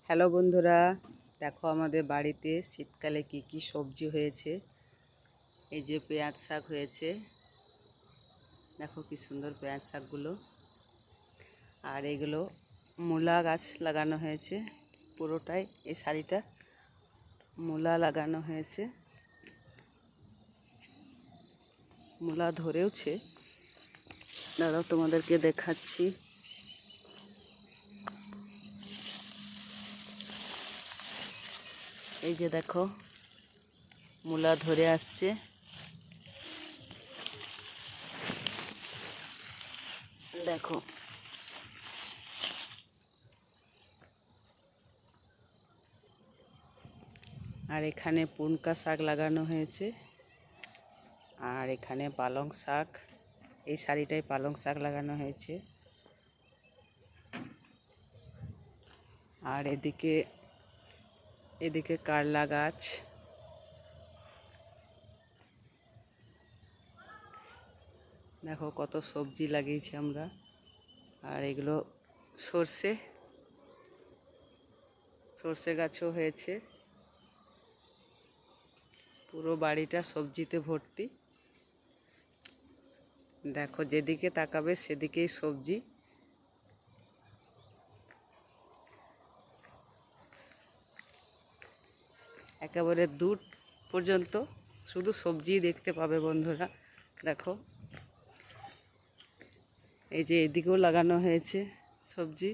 Hello বন্ধুরা, দেখো আমাদের বাড়িতে শীতকালে কি কি সবজি হয়েছে। এই যে পেঁয়াজ শাক হয়েছে, দেখো কি সুন্দর পেঁয়াজ শাকগুলো। আর এগুলো মূলা গাছ লাগানো হয়েছে, পুরোটাই এই সারিটা মূলা লাগানো হয়েছে। মূলা ধরেওছে, দাঁড়াও তোমাদেরকে দেখাচ্ছি। এই যে দেখো মূলা ধরে আসছে, দেখো। আর এখানে পুনকা শাক লাগানো হয়েছে, আর এখানে পালং শাক, এই সারিটায় পালং শাক লাগানো হয়েছে। আর এদিকে কারলা গাছ, দেখো কত সবজি লাগিয়েছি আমরা। আর এগুলো সর্ষে গাছও হয়েছে। পুরো বাড়িটা সবজিতে ভর্তি, দেখো যেদিকে তাকাবে সেদিকেই সবজি। একেবারে দূর পর্যন্ত শুধু সবজিই দেখতে পাবে বন্ধুরা। দেখো এই যে এদিকেও লাগানো হয়েছে সবজি।